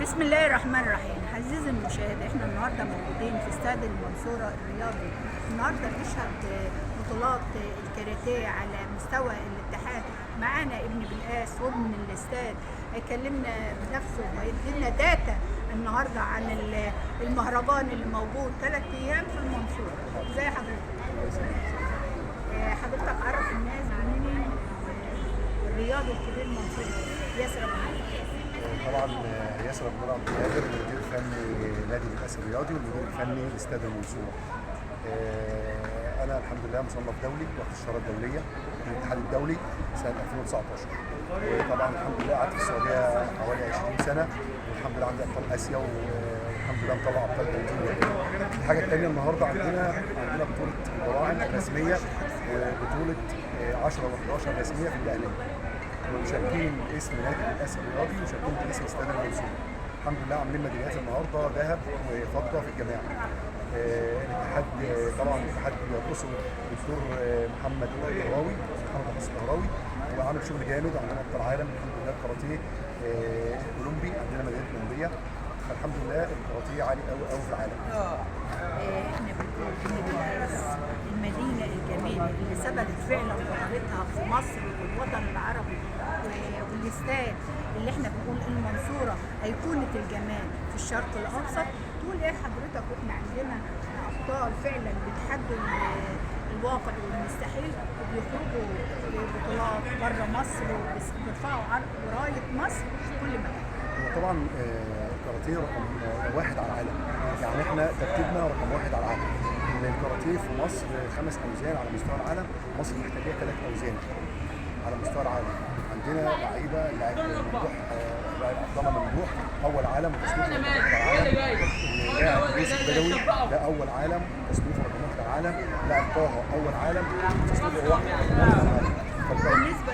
بسم الله الرحمن الرحيم. عزيزي المشاهد، احنا النهارده موجودين في استاد المنصوره الرياضي. النهارده بنشهد بطولات الكاراتيه على مستوى الاتحاد. معانا ابن بالقاس وابن الاستاد هيكلمنا بنفسه وهيدينا داتا النهارده عن المهرجان اللي موجود 3 ايام في المنصوره. ازي حضرتك؟ حضرتك عرف الناس مين الرياضي الكبير المنصوري ياسر أبو طبعا ياسر عبد القادر المدير الفني نادي بالقاس الرياضي والمدير الفني لاستاد المنصوره. انا الحمد لله مصنف دولي واخد الشاره الدوليه من الاتحاد الدولي سنه 2019. وطبعا الحمد لله قعدت في السعوديه حوالي 20 سنه، والحمد لله عندي ابطال اسيا والحمد لله مطلع ابطال بلجيكا. الحاجه الثانيه النهارده عندنا بطوله البراعم الرسميه وبطوله 10 و11 رسميه في الاهليه، ومشاركين باسم نادي بالقاس الرياضي ومشاركين باسم استاد المنصوره. الحمد لله عاملين ميداليات النهارده ذهب وفضه في الجماعه. الاتحاد طبعا الاتحاد بيرقصه الدكتور محمد حسن الطهراوي، وعامل شغل جامد. عندنا ابطال عالم الحمد لله الكاراتيه اولمبي، عندنا ميداليات اولمبيه، فالحمد لله الكاراتيه عالي قوي قوي في العالم. احنا بنقول ان المدينه الجميله اللي ثبتت فعلا قدرتها في مصر والوطن العربي، والاستاد اللي احنا بنقول المنصوره ايقونه الجمال في الشرق الاوسط. تقول ايه حضرتك واحنا عندنا ابطال فعلا بيتحدوا الواقع والمستحيل وبيخرجوا بطولات بره مصر وبيرفعوا رايه مصر في كل مكان؟ طبعا الكاراتيه رقم واحد على العالم، يعني احنا ترتيبنا رقم واحد على العالم. الكاراتيه في مصر 5 اوزان على مستوى العالم، مصر محتاجه 3 اوزان على مستوى العالم. عندنا لاعب ممدوح، لاعب عبد الله ممدوح اول عالم تصنيفه رقم واحد على العالم. لاعب يوسف بدوي ده اول عالم تصنيفه رقم واحد على العالم. لاعب طه اول عالم تصنيفه رقم واحد على العالم. بالنسبه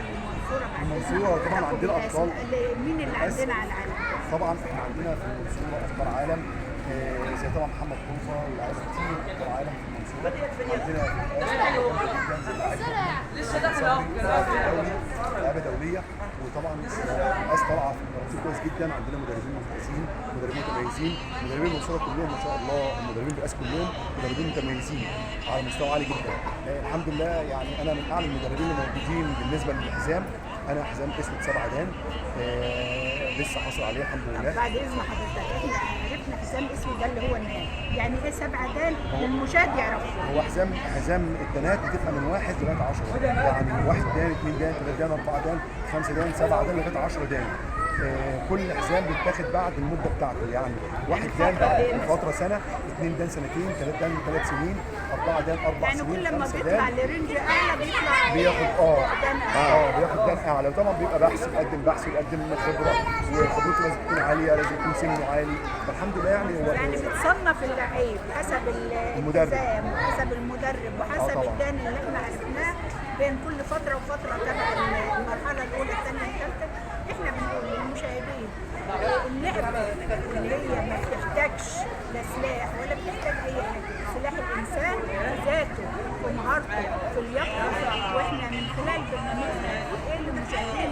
المنصوره طبعا عندنا ابطال. مين اللي عندنا على العالم؟ طبعا احنا عندنا في المنصوره ابطال عالم زي طبعا محمد طوفه ولاعيبه كتير ابطال عالم في المنصوره. عندنا لعبه دوليه، وطبعا الناس طالعه في الكاراتيه كويس جدا. عندنا مدربين ممتازين، مدربين متميزين، مدربين المنصوره كلهم ما شاء الله، المدربين بالقاس كلهم مدربين متميزين على مستوى عالي جدا. الحمد لله يعني انا من اعلى المدربين الموجودين بالنسبه للحزام. انا حزام اسود 7 دان لسه حاصل عليه الحمد لله. بعد اذن حضرتك، احنا عرفنا حزام اسود ده اللي هو النهائي، يعني ايه 7 دان للمشاهد يعرفه؟ هو حزام الدانات بتبقى من 1 لغايه 10، يعني 1 دان 2 دان 3 دان 4 دان 5 دان 7 دان لغايه 10 دان. كل حزام بيتاخد بعد المده بتاعته، يعني 1 دان بعد فتره سنه، 2 دان سنتين، 3 دان 3 سنين، 4 دان 4 يعني سنين، كل لما 5 بيطلع دان لرينج اعلى بيطلع بياخد دان اعلى. بياخد دان اعلى. طبعا بيبقى يقدم بحث ويقدم خبره، وخبرته لازم تكون عاليه، لازم يكون سنه عالي. فالحمد لله يعني هو يعني بتصنف اللعيب حسب الالتزام وحسب المدرب وحسب الدان اللي احنا عرفناه بين كل فتره وفتره تبع المرحله الاولى الثانيه الثالثه. احنا بنقول للمشاهدين اللعبه اللي هي ما بتحتاجش لا سلاح ولا بتحتاج اي حاجه، سلاح الانسان في ذاته في مهارته في لياقته. واحنا من خلال برنامجنا بنقول ايه للمشاهدين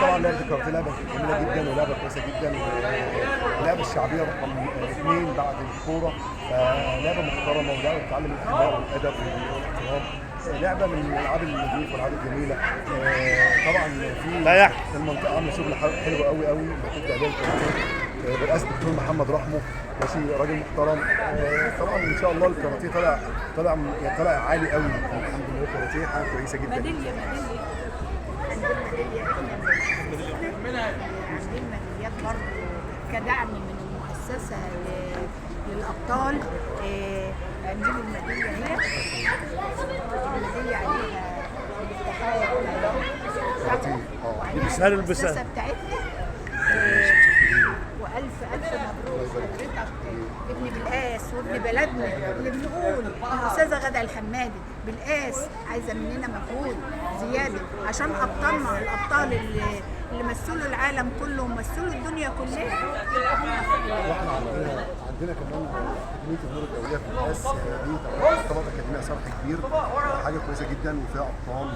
طبعا لعبه الكاراتيه لعبه جميله جدا ولعبه كويسه جدا، واللعبه الشعبيه رقم 2 بعد الكوره، فلعبه محترمه ولعبه بتعلم الاخلاق والادب والاحترام. لعبه من الالعاب النظيفه والالعاب الجميله. طبعا في المنطقه عامله شغل حلو قوي قوي منطقه اعداد الكاراتيه برئاسه الدكتور محمد رحمه، ماشي راجل محترم. طبعا ان شاء الله الكاراتيه طلع عالي قوي. الحمد لله الكاراتيه حاجه كويسه جدا. ميداليه عندنا ميداليات برضه كدعم من المؤسسه للابطال. عندنا الميداليه هنا، الميداليه عليها الافتخار المؤسسه بتاعتنا. والف مبروك حضرتك ابن بالقاس وابن بلدنا اللي بنقول الاستاذه غاده الحمادي. بالقاس عايزه مننا مجهود زياده عشان ابطالنا الابطال اللي مثلوا العالم كله ومثلوا الدنيا كلها. واحنا عندنا كمان اكاديميه النور الدوليه في بالقاس، دي تعتبر اكاديميه صرح كبير، حاجه كويسه جدا وفيها ابطال،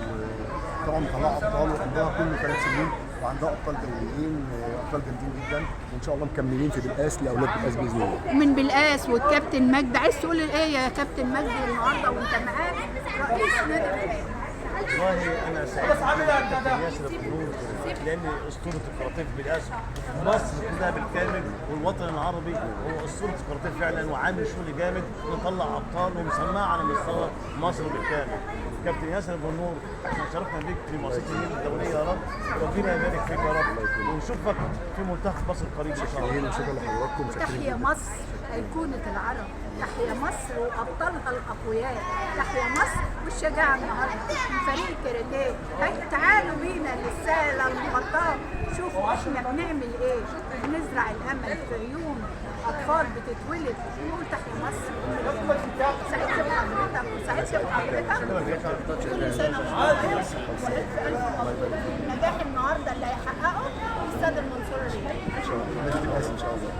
وطبعا مطلعه ابطال وعندها كل 3 سنين وعندها ابطال دوليين، ابطال جامدين جدا، وان شاء الله مكملين في بالقاس لاولاد بالقاس باذن الله. من بالقاس والكابتن مجدي، عايز تقول ايه يا كابتن مجدي النهارده وانت معاه رئيس نادي الرياض؟ والله انا سعيد بالكابتن ياسر البنور، لان اسطوره الكاراتيه في بالقاس في مصر كلها بالكامل والوطن العربي هو اسطوره الكاراتيه فعلا، وعامل شغل جامد نطلع ابطال ومسمعه على مستوى مصر بالكامل. كابتن ياسر البنور احنا شرفنا بيك في مؤسسه النادي الدوليه يا رب، ربنا يبارك فيك يا رب ونشوفك في منتخب مصر قريب ان شاء الله. شكرا لحضراتكم. تحيا مصر أيقونة العرب، تحيا مصر وأبطالها الأقوياء، تحيا مصر والشجاعة النهارده من فريق الكاراتيه. تعالوا بينا للسهلة المغطاة، شوفوا احنا بنعمل ايه، بنزرع الأمل في عيون أطفال بتتولد، ونقول تحيا مصر. سعدت بحضرتك وسعدت بحضرتك، كل سنة وأنتم بخير وألف ألف مبروك النجاح النهارده اللي هيحققه في استاد المنصورة الرياضي. ان شاء الله. ان شاء الله.